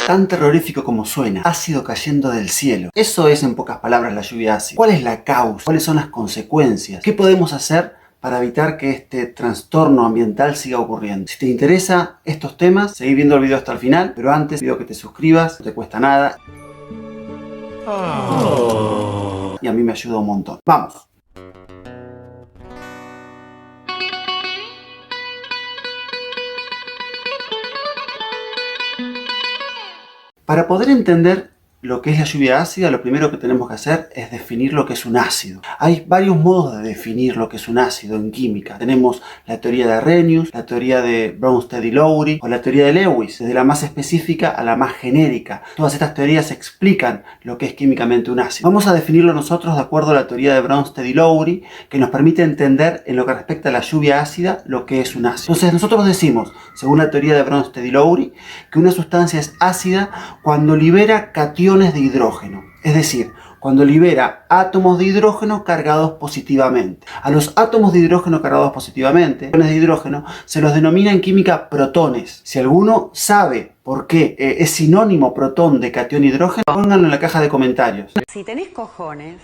Tan terrorífico como suena, ácido cayendo del cielo. Eso es en pocas palabras la lluvia ácida. ¿Cuál es la causa? ¿Cuáles son las consecuencias? ¿Qué podemos hacer para evitar que este trastorno ambiental siga ocurriendo? Si te interesa estos temas, seguí viendo el video hasta el final, pero antes pido que te suscribas, no te cuesta nada. Y a mí me ayuda un montón. ¡Vamos! Para poder entender lo que es la lluvia ácida, lo primero que tenemos que hacer es definir lo que es un ácido. Hay varios modos de definir lo que es un ácido en química. Tenemos la teoría de Arrhenius, la teoría de Bronsted y Lowry o la teoría de Lewis, desde la más específica a la más genérica. Todas estas teorías explican lo que es químicamente un ácido. Vamos a definirlo nosotros de acuerdo a la teoría de Bronsted y Lowry, que nos permite entender en lo que respecta a la lluvia ácida lo que es un ácido. Entonces nosotros decimos, según la teoría de Bronsted y Lowry, que una sustancia es ácida cuando libera cationes de hidrógeno, es decir, cuando libera átomos de hidrógeno cargados positivamente. A los átomos de hidrógeno cargados positivamente, de hidrógeno, se los denomina en química protones. Si alguno sabe por qué es sinónimo protón de catión hidrógeno, pónganlo en la caja de comentarios. Si tenés cojones,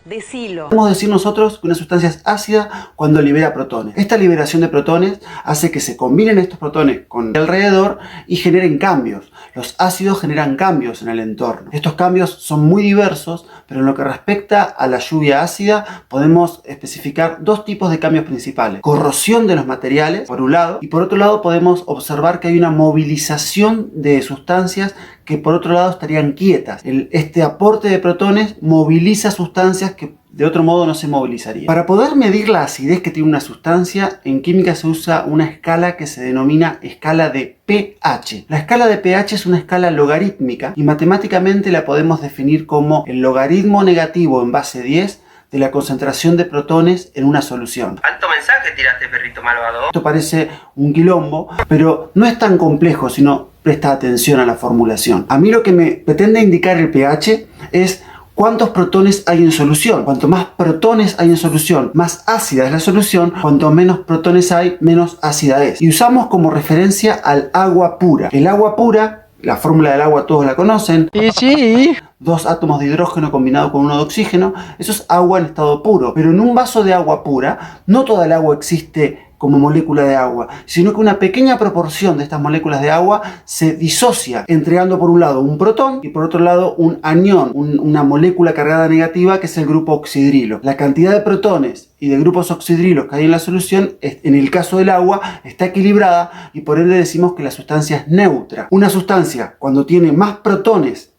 decilo. Podemos decir nosotros que una sustancia es ácida cuando libera protones. Esta liberación de protones hace que se combinen estos protones con el alrededor y generen cambios. Los ácidos generan cambios en el entorno. Estos cambios son muy diversos, pero en lo que respecta a la lluvia ácida podemos especificar dos tipos de cambios principales. Corrosión de los materiales, por un lado, y por otro lado podemos observar que hay una movilización de sustancias que por otro lado estarían quietas. Este aporte de protones moviliza sustancias que de otro modo no se movilizarían. Para poder medir la acidez que tiene una sustancia, en química se usa una escala que se denomina escala de pH. La escala de pH es una escala logarítmica y matemáticamente la podemos definir como el logaritmo negativo en base 10 de la concentración de protones en una solución. Alto mensaje tiraste, perrito malvado. Esto parece un quilombo, pero no es tan complejo, sino presta atención a la formulación. A mí lo que me pretende indicar el pH es cuántos protones hay en solución. Cuanto más protones hay en solución, más ácida es la solución. Cuanto menos protones hay, menos ácida es. Y usamos como referencia al agua pura. El agua pura, la fórmula del agua todos la conocen. Sí. Dos átomos de hidrógeno combinado con uno de oxígeno. Eso es agua en estado puro. Pero en un vaso de agua pura, no toda el agua existe como molécula de agua, sino que una pequeña proporción de estas moléculas de agua se disocia, entregando por un lado un protón y por otro lado un anión, una molécula cargada negativa que es el grupo oxidrilo. La cantidad de protones y de grupos oxidrilos que hay en la solución, en el caso del agua, está equilibrada y por ende decimos que la sustancia es neutra. Una sustancia, cuando tiene más protones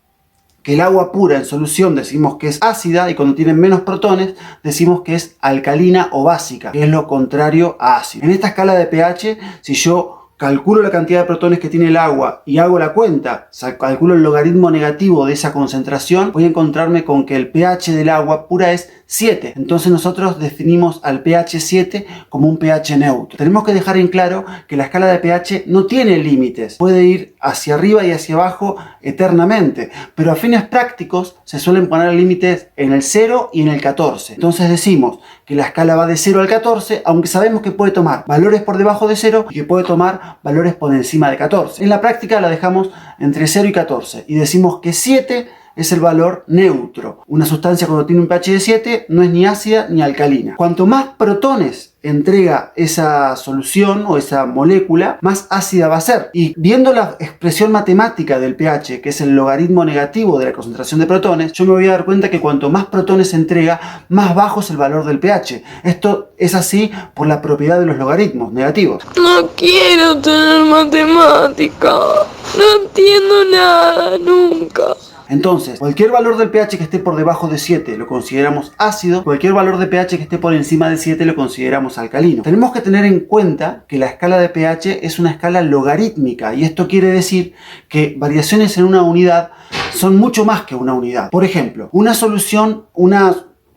que el agua pura en solución, decimos que es ácida, y cuando tiene menos protones decimos que es alcalina o básica, que es lo contrario a ácido. En esta escala de pH, si yo calculo la cantidad de protones que tiene el agua y hago la cuenta, calculo el logaritmo negativo de esa concentración, voy a encontrarme con que el pH del agua pura es 7. Entonces nosotros definimos al pH 7 como un pH neutro. Tenemos que dejar en claro que la escala de pH no tiene límites. Puede ir hacia arriba y hacia abajo eternamente. Pero a fines prácticos se suelen poner límites en el 0 y en el 14. Entonces decimos que la escala va de 0 al 14, aunque sabemos que puede tomar valores por debajo de 0 y que puede tomar valores por encima de 14. En la práctica la dejamos entre 0 y 14 y decimos que 7 es el valor neutro. Una sustancia cuando tiene un pH de 7 no es ni ácida ni alcalina. Cuanto más protones entrega esa solución o esa molécula, más ácida va a ser. Y viendo la expresión matemática del pH, que es el logaritmo negativo de la concentración de protones, yo me voy a dar cuenta que cuanto más protones entrega, más bajo es el valor del pH. Esto es así por la propiedad de los logaritmos negativos. No quiero tener matemática. No entiendo nada nunca. Entonces, cualquier valor del pH que esté por debajo de 7 lo consideramos ácido, cualquier valor de pH que esté por encima de 7 lo consideramos alcalino. Tenemos que tener en cuenta que la escala de pH es una escala logarítmica y esto quiere decir que variaciones en una unidad son mucho más que una unidad. Por ejemplo, una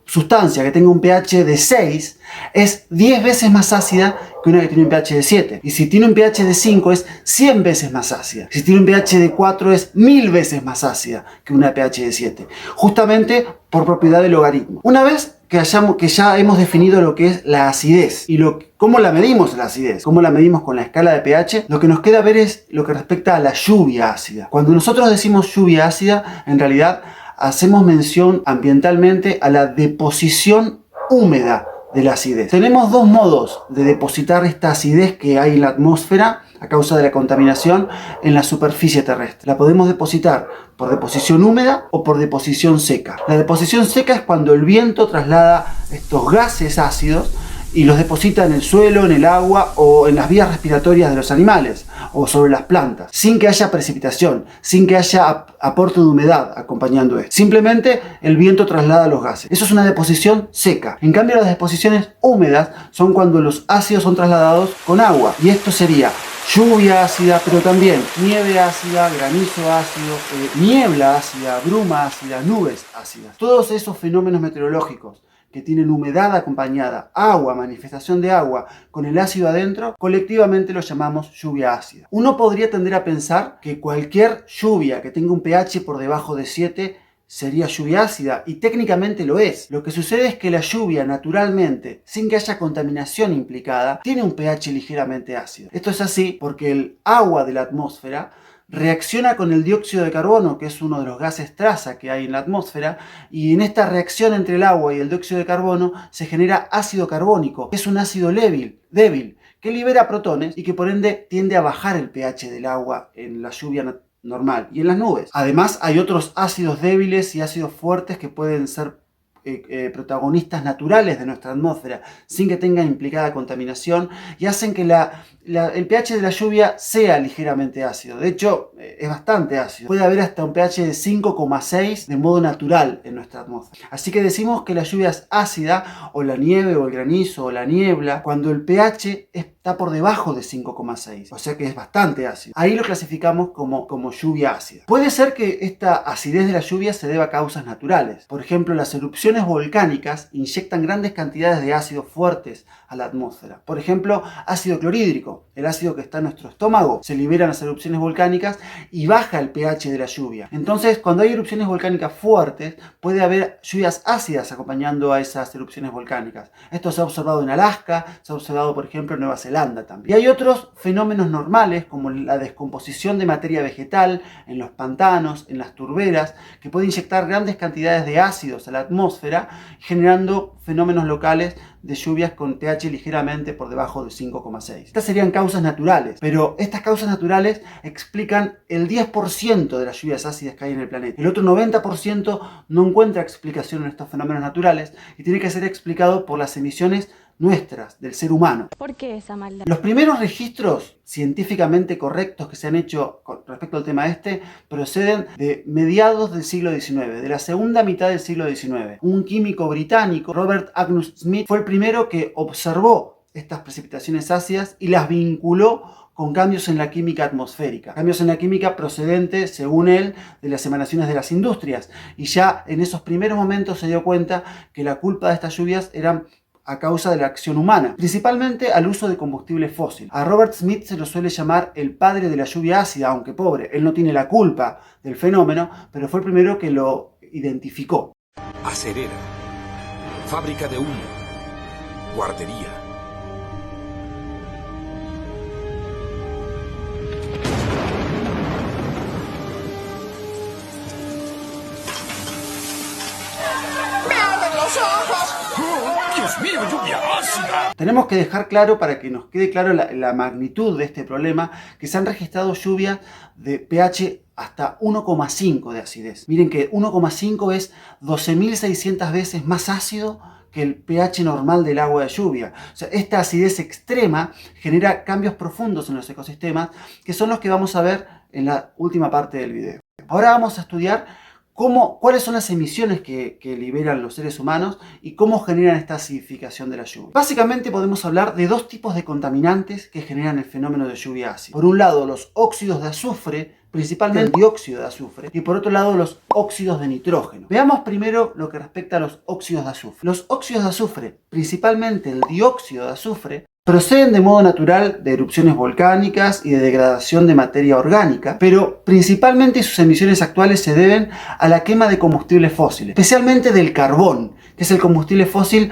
sustancia que tenga un pH de 6 es 10 veces más ácida que una que tiene un pH de 7. Y si tiene un pH de 5 es 100 veces más ácida. Si tiene un pH de 4 es 1000 veces más ácida que una pH de 7. Justamente por propiedad del logaritmo. Una vez que ya hemos definido lo que es la acidez y cómo la medimos la acidez, cómo la medimos con la escala de pH, lo que nos queda ver es lo que respecta a la lluvia ácida. Cuando nosotros decimos lluvia ácida, en realidad hacemos mención ambientalmente a la deposición húmeda de la acidez. Tenemos dos modos de depositar esta acidez que hay en la atmósfera a causa de la contaminación en la superficie terrestre. La podemos depositar por deposición húmeda o por deposición seca. La deposición seca es cuando el viento traslada estos gases ácidos y los deposita en el suelo, en el agua o en las vías respiratorias de los animales o sobre las plantas, sin que haya precipitación, sin que haya aporte de humedad acompañando esto. Simplemente el viento traslada los gases. Eso es una deposición seca. En cambio, las deposiciones húmedas son cuando los ácidos son trasladados con agua, y esto sería lluvia ácida, pero también nieve ácida, granizo ácido, niebla ácida, bruma ácida, nubes ácidas. Todos esos fenómenos meteorológicos que tienen humedad acompañada, agua, manifestación de agua con el ácido adentro, colectivamente lo llamamos lluvia ácida. Uno podría tender a pensar que cualquier lluvia que tenga un pH por debajo de 7 sería lluvia ácida, y técnicamente lo es. Lo que sucede es que la lluvia naturalmente, sin que haya contaminación implicada, tiene un pH ligeramente ácido. Esto es así porque el agua de la atmósfera reacciona con el dióxido de carbono, que es uno de los gases traza que hay en la atmósfera, y en esta reacción entre el agua y el dióxido de carbono se genera ácido carbónico, que es un ácido débil, que libera protones y que por ende tiende a bajar el pH del agua en la lluvia normal y en las nubes. Además, hay otros ácidos débiles y ácidos fuertes que pueden ser protagonistas naturales de nuestra atmósfera sin que tengan implicada contaminación, y hacen que el pH de la lluvia sea ligeramente ácido. De hecho, es bastante ácido. Puede haber hasta un pH de 5,6 de modo natural en nuestra atmósfera. Así que decimos que la lluvia es ácida, o la nieve, o el granizo, o la niebla, cuando el pH está por debajo de 5,6. O sea que es bastante ácido. Ahí lo clasificamos como lluvia ácida. Puede ser que esta acidez de la lluvia se deba a causas naturales. Por ejemplo, las erupciones volcánicas inyectan grandes cantidades de ácidos fuertes a la atmósfera. Por ejemplo, ácido clorhídrico, el ácido que está en nuestro estómago, se libera en las erupciones volcánicas y baja el pH de la lluvia. Entonces, cuando hay erupciones volcánicas fuertes, puede haber lluvias ácidas acompañando a esas erupciones volcánicas. Esto se ha observado en Alaska, se ha observado, por ejemplo, en Nueva Zelanda también. Y hay otros fenómenos normales, como la descomposición de materia vegetal en los pantanos, en las turberas, que puede inyectar grandes cantidades de ácidos a la atmósfera, generando fenómenos locales de lluvias con pH ligeramente por debajo de 5,6. Estas serían causas naturales, pero estas causas naturales explican el 10% de las lluvias ácidas que hay en el planeta. El otro 90% no encuentra explicación en estos fenómenos naturales y tiene que ser explicado por las emisiones nuestras, del ser humano. ¿Por qué esa maldad? Los primeros registros científicamente correctos que se han hecho con respecto al tema proceden de mediados del siglo XIX, de la segunda mitad del siglo XIX. Un químico británico, Robert Agnus Smith, fue el primero que observó estas precipitaciones ácidas y las vinculó con cambios en la química atmosférica. Cambios en la química procedentes, según él, de las emanaciones de las industrias. Y ya en esos primeros momentos se dio cuenta que la culpa de estas lluvias eran a causa de la acción humana, principalmente al uso de combustible fósil. A Robert Smith se lo suele llamar el padre de la lluvia ácida, aunque pobre, él no tiene la culpa del fenómeno, pero fue el primero que lo identificó. Acerera, fábrica de humo, guardería. ¡Dios mío, lluvia ácida! Tenemos que dejar claro, para que nos quede claro la magnitud de este problema, que se han registrado lluvias de pH hasta 1,5 de acidez. Miren que 1,5 es 12.600 veces más ácido que el pH normal del agua de lluvia. O sea, esta acidez extrema genera cambios profundos en los ecosistemas, que son los que vamos a ver en la última parte del video. Ahora vamos a estudiar cuáles son las emisiones que liberan los seres humanos y cómo generan esta acidificación de la lluvia. Básicamente podemos hablar de dos tipos de contaminantes que generan el fenómeno de lluvia ácida. Por un lado, los óxidos de azufre, principalmente el dióxido de azufre, y por otro lado los óxidos de nitrógeno. Veamos primero lo que respecta a los óxidos de azufre. Los óxidos de azufre, principalmente el dióxido de azufre, Proceden de modo natural de erupciones volcánicas y de degradación de materia orgánica, pero principalmente sus emisiones actuales se deben a la quema de combustibles fósiles, especialmente del carbón, que es el combustible fósil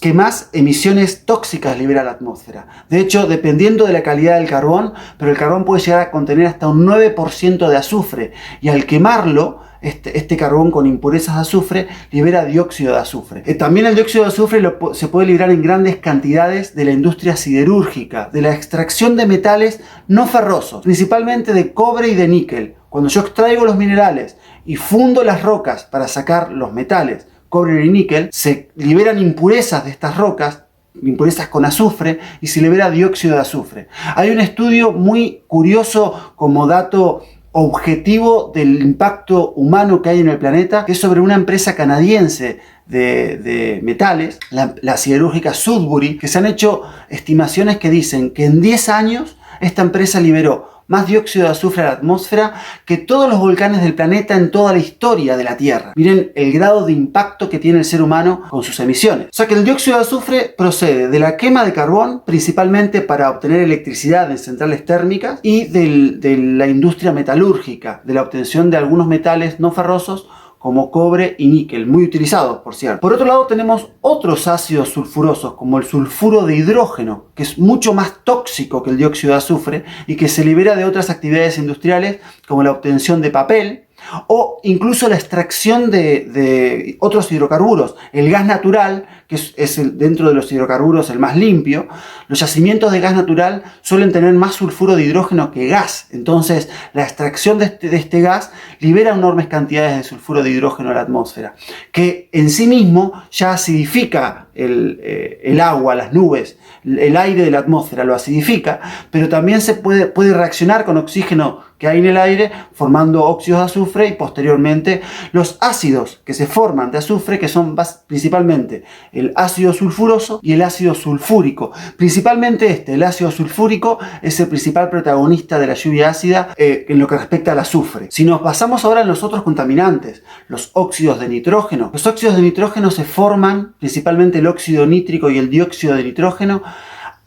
que más emisiones tóxicas libera a la atmósfera. De hecho, dependiendo de la calidad del carbón, pero el carbón puede llegar a contener hasta un 9% de azufre, y al quemarlo, este carbón con impurezas de azufre libera dióxido de azufre. También el dióxido de azufre se puede liberar en grandes cantidades de la industria siderúrgica, de la extracción de metales no ferrosos, principalmente de cobre y de níquel. Cuando yo extraigo los minerales y fundo las rocas para sacar los metales, cobre y níquel, se liberan impurezas de estas rocas, impurezas con azufre, y se libera dióxido de azufre. Hay un estudio muy curioso como dato objetivo del impacto humano que hay en el planeta, que es sobre una empresa canadiense de metales, la siderúrgica Sudbury, que se han hecho estimaciones que dicen que en 10 años esta empresa liberó más dióxido de azufre a la atmósfera que todos los volcanes del planeta en toda la historia de la Tierra. Miren el grado de impacto que tiene el ser humano con sus emisiones. O sea que el dióxido de azufre procede de la quema de carbón, principalmente para obtener electricidad en centrales térmicas, y de la industria metalúrgica, de la obtención de algunos metales no ferrosos como cobre y níquel, muy utilizados, por cierto. Por otro lado, tenemos otros ácidos sulfurosos, como el sulfuro de hidrógeno, que es mucho más tóxico que el dióxido de azufre y que se libera de otras actividades industriales, como la obtención de papel, o incluso la extracción de otros hidrocarburos. El gas natural, que es dentro de los hidrocarburos el más limpio. Los yacimientos de gas natural suelen tener más sulfuro de hidrógeno que gas. Entonces, la extracción de este gas libera enormes cantidades de sulfuro de hidrógeno a la atmósfera, que en sí mismo ya acidifica el agua, las nubes, el aire de la atmósfera, lo acidifica, pero también se puede reaccionar con oxígeno que hay en el aire, formando óxidos de azufre, y posteriormente los ácidos que se forman de azufre, que son principalmente el ácido sulfuroso y el ácido sulfúrico. Principalmente el ácido sulfúrico, es el principal protagonista de la lluvia ácida en lo que respecta al azufre. Si nos basamos ahora en los otros contaminantes, los óxidos de nitrógeno. Los óxidos de nitrógeno se forman, principalmente el óxido nítrico y el dióxido de nitrógeno,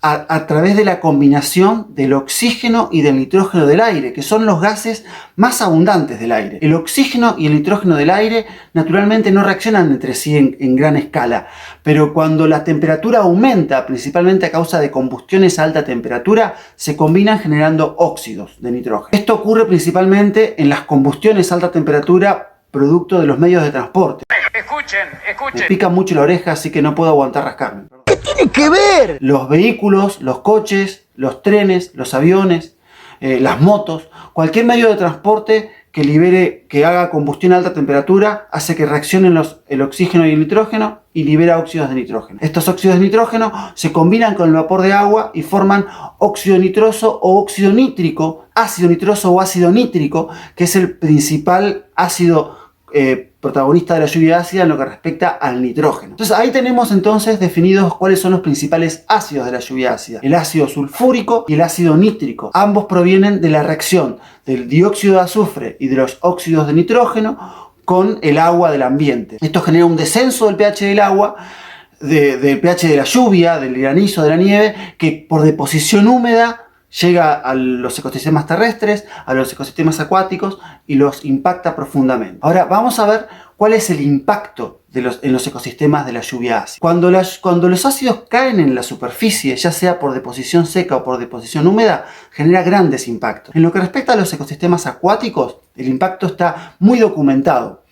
a través de la combinación del oxígeno y del nitrógeno del aire, que son los gases más abundantes del aire. El oxígeno y el nitrógeno del aire naturalmente no reaccionan entre sí en gran escala, pero cuando la temperatura aumenta, principalmente a causa de combustiones a alta temperatura, se combinan generando óxidos de nitrógeno. Esto ocurre principalmente en las combustiones a alta temperatura, producto de los medios de transporte. Escuchen. Me pica mucho la oreja, así que no puedo aguantar rascarme. ¿Qué tiene que ver? Los vehículos, los coches, los trenes, los aviones, las motos, cualquier medio de transporte que haga combustión a alta temperatura, hace que reaccionen el oxígeno y el nitrógeno y libera óxidos de nitrógeno. Estos óxidos de nitrógeno se combinan con el vapor de agua y forman óxido nitroso o óxido nítrico, ácido nitroso o ácido nítrico, que es el principal ácido protagonista de la lluvia ácida en lo que respecta al nitrógeno. Entonces ahí tenemos entonces definidos cuáles son los principales ácidos de la lluvia ácida: el ácido sulfúrico y el ácido nítrico. Ambos provienen de la reacción del dióxido de azufre y de los óxidos de nitrógeno con el agua del ambiente. Esto genera un descenso del pH del agua, del pH de la lluvia, del granizo, de la nieve, que por deposición húmeda llega a los ecosistemas terrestres, a los ecosistemas acuáticos y los impacta profundamente. Ahora vamos a ver cuál es el impacto en los ecosistemas de la lluvia ácida. Cuando los ácidos caen en la superficie, ya sea por deposición seca o por deposición húmeda, genera grandes impactos. En lo que respecta a los ecosistemas acuáticos, el impacto está muy documentado.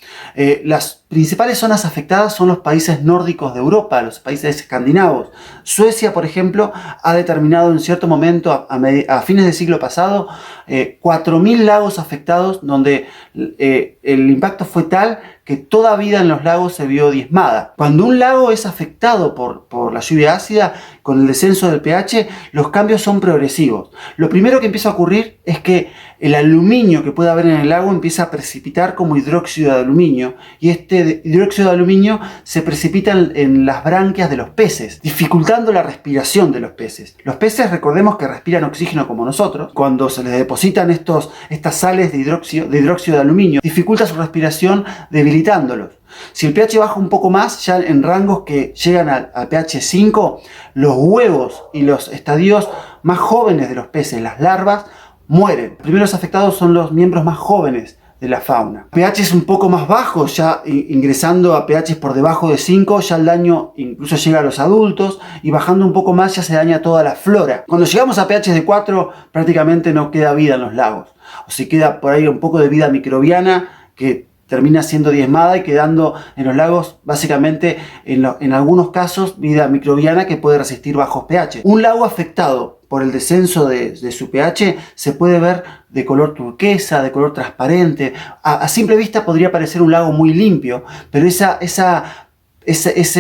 Las principales zonas afectadas son los países nórdicos de Europa, los países escandinavos. Suecia, por ejemplo, ha determinado en cierto momento, a fines del siglo pasado, 4.000 lagos afectados, donde el impacto fue tal que toda vida en los lagos se vio diezmada. Cuando un lago es afectado por la lluvia ácida, con el descenso del pH, los cambios son progresivos. Lo primero que empieza a ocurrir es que el aluminio que puede haber en el lago empieza a precipitar como hidróxido de aluminio, y este hidróxido de aluminio se precipita en las branquias de los peces, dificultando la respiración de los peces. Los peces, recordemos que respiran oxígeno como nosotros. Cuando se les depositan estas sales de hidróxido de aluminio, dificulta su respiración, debilitándolos. Si el pH baja un poco más, ya en rangos que llegan al pH 5, los huevos y los estadios más jóvenes de los peces, las larvas, mueren. Los primeros afectados son los miembros más jóvenes de la fauna. pH un poco más bajos, ya ingresando a pH por debajo de 5, ya el daño incluso llega a los adultos, y bajando un poco más ya se daña toda la flora. Cuando llegamos a pH de 4, prácticamente no queda vida en los lagos, o si queda por ahí un poco de vida microbiana que termina siendo diezmada y quedando en los lagos básicamente en algunos casos vida microbiana que puede resistir bajos pH. Un lago afectado por el descenso de su pH se puede ver de color turquesa, de color transparente. A simple vista podría parecer un lago muy limpio, pero ese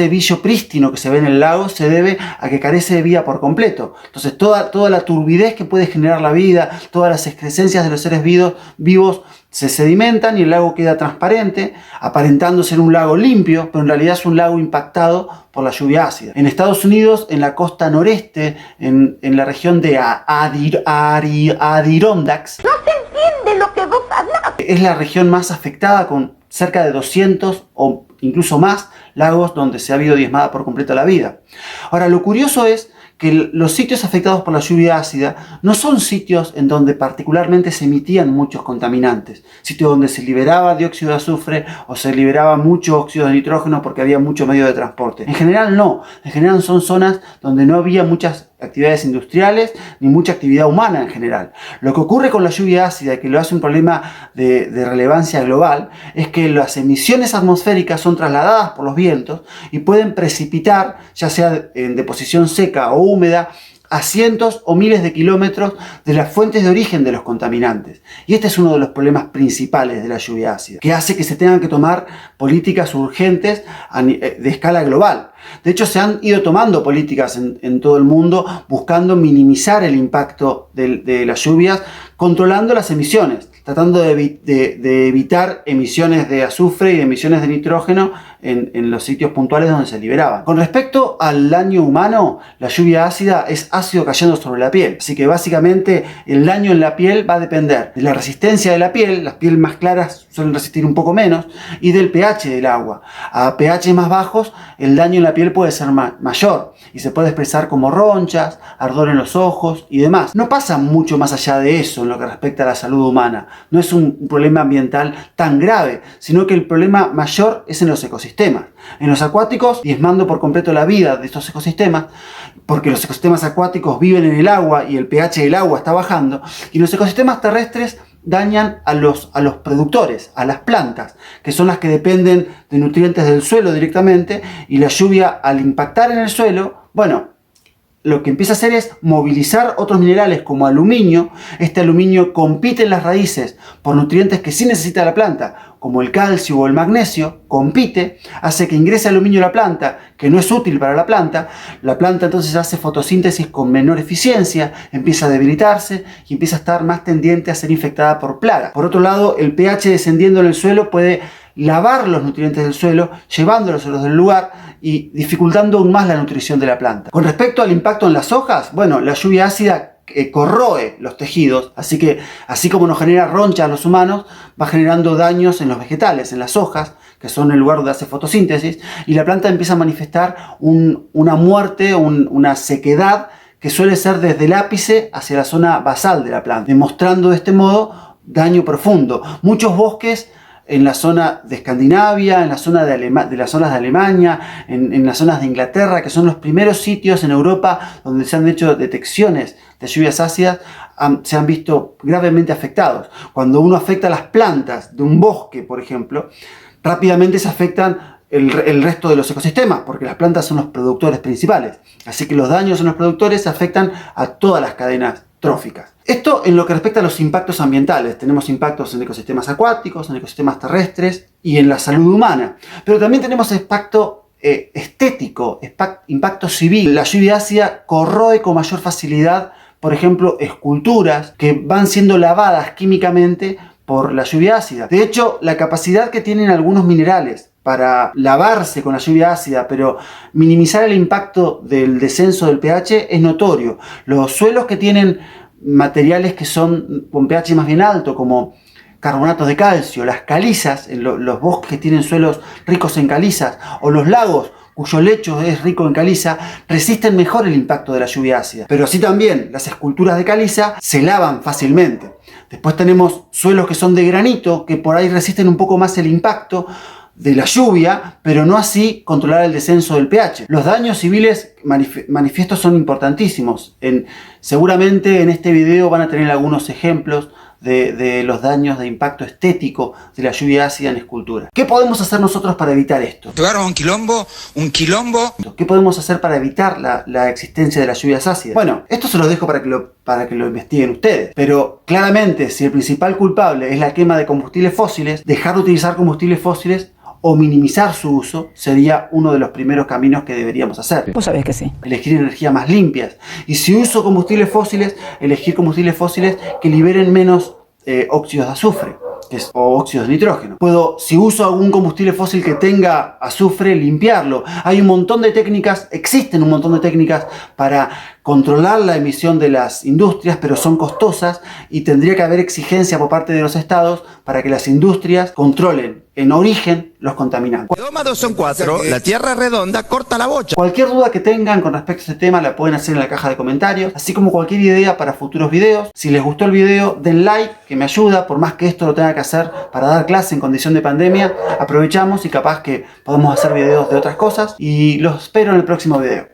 brillo prístino que se ve en el lago se debe a que carece de vida por completo. Entonces toda la turbidez que puede generar la vida, todas las excrescencias de los seres vivos se sedimentan y el lago queda transparente, aparentando ser un lago limpio, pero en realidad es un lago impactado por la lluvia ácida. En Estados Unidos, en la costa noreste, en la región de Adirondacks, no se entiende lo que vos hablas. Es la región más afectada, con cerca de 200 o incluso más lagos donde se ha habido diezmada por completo la vida. Ahora, lo curioso es que los sitios afectados por la lluvia ácida no son sitios en donde particularmente se emitían muchos contaminantes, sitios donde se liberaba dióxido de azufre o se liberaba mucho óxido de nitrógeno porque había mucho medio de transporte. En general no, en general son zonas donde no había muchas actividades industriales ni mucha actividad humana en general. Lo que ocurre con la lluvia ácida, y que lo hace un problema de relevancia global, es que las emisiones atmosféricas son trasladadas por los vientos y pueden precipitar, ya sea en deposición seca o húmeda, a cientos o miles de kilómetros de las fuentes de origen de los contaminantes. Y este es uno de los problemas principales de la lluvia ácida, que hace que se tengan que tomar políticas urgentes de escala global. De hecho, se han ido tomando políticas en todo el mundo buscando minimizar el impacto de las lluvias, controlando las emisiones, tratando de evitar emisiones de azufre y emisiones de nitrógeno en los sitios puntuales donde se liberaban. Con respecto al daño humano, la lluvia ácida es ácido cayendo sobre la piel. Así que básicamente el daño en la piel va a depender de la resistencia de la piel. Las pieles más claras suelen resistir un poco menos, y del pH del agua. A pH más bajos, el daño en la piel puede ser mayor y se puede expresar como ronchas, ardor en los ojos y demás. No pasa mucho más allá de eso en lo que respecta a la salud humana. No es un problema ambiental tan grave, sino que el problema mayor es en los ecosistemas. En los acuáticos, diezmando por completo la vida de estos ecosistemas, porque los ecosistemas acuáticos viven en el agua y el pH del agua está bajando, y los ecosistemas terrestres dañan a los productores, a las plantas, que son las que dependen de nutrientes del suelo directamente, y la lluvia, al impactar en el suelo, bueno, lo que empieza a hacer es movilizar otros minerales como aluminio. Este aluminio compite en las raíces por nutrientes que sí necesita la planta, como el calcio o el magnesio, compite, hace que ingrese aluminio a la planta, que no es útil para la planta entonces hace fotosíntesis con menor eficiencia, empieza a debilitarse y empieza a estar más tendiente a ser infectada por plagas. Por otro lado, el pH descendiendo en el suelo puede lavar los nutrientes del suelo, llevándolos a los del lugar y dificultando aún más la nutrición de la planta. Con respecto al impacto en las hojas, bueno, la lluvia ácida corroe los tejidos, así que así como nos genera ronchas a los humanos, va generando daños en los vegetales, en las hojas, que son el lugar donde hace fotosíntesis, y la planta empieza a manifestar una muerte, una sequedad que suele ser desde el ápice hacia la zona basal de la planta, demostrando de este modo daño profundo. Muchos bosques en la zona de Escandinavia, en la zona de las zonas de Alemania, en las zonas de Inglaterra, que son los primeros sitios en Europa donde se han hecho detecciones de lluvias ácidas, se han visto gravemente afectados. Cuando uno afecta a las plantas de un bosque, por ejemplo, rápidamente se afectan el resto de los ecosistemas, porque las plantas son los productores principales. Así que los daños en los productores afectan a todas las cadenas tróficas. Esto en lo que respecta a los impactos ambientales. Tenemos impactos en ecosistemas acuáticos, en ecosistemas terrestres y en la salud humana. Pero también tenemos impacto estético, impacto civil. La lluvia ácida corroe con mayor facilidad, por ejemplo, esculturas que van siendo lavadas químicamente por la lluvia ácida. De hecho, la capacidad que tienen algunos minerales para lavarse con la lluvia ácida, pero minimizar el impacto del descenso del pH, es notorio. Los suelos que tienen materiales que son con pH más bien alto, como carbonatos de calcio, las calizas, los bosques que tienen suelos ricos en calizas, o los lagos cuyo lecho es rico en caliza, resisten mejor el impacto de la lluvia ácida. Pero así también las esculturas de caliza se lavan fácilmente. Después tenemos suelos que son de granito, que por ahí resisten un poco más el impacto de la lluvia, pero no así controlar el descenso del pH. Los daños civiles manifiestos son importantísimos. Seguramente en este video van a tener algunos ejemplos de los daños de impacto estético de la lluvia ácida en escultura. ¿Qué podemos hacer nosotros para evitar esto? Pegaron un quilombo. ¿Qué podemos hacer para evitar la existencia de las lluvias ácidas? Bueno, esto se los dejo para que lo investiguen ustedes. Pero claramente, si el principal culpable es la quema de combustibles fósiles, dejar de utilizar combustibles fósiles o minimizar su uso sería uno de los primeros caminos que deberíamos hacer. Vos sabés que sí. Elegir energías más limpias. Y si uso combustibles fósiles, elegir combustibles fósiles que liberen menos óxidos de azufre o óxidos de nitrógeno. Si uso algún combustible fósil que tenga azufre, limpiarlo. Hay un montón de técnicas, existen un montón de técnicas para controlar la emisión de las industrias, pero son costosas y tendría que haber exigencia por parte de los estados para que las industrias controlen en origen los contaminantes. 2 más 2 son 4, la tierra es redonda, corta la bocha. Cualquier duda que tengan con respecto a este tema la pueden hacer en la caja de comentarios, así como cualquier idea para futuros videos. Si les gustó el video, den like, que me ayuda, por más que esto lo tenga que hacer para dar clase en condición de pandemia, aprovechamos y capaz que podemos hacer videos de otras cosas, y los espero en el próximo video.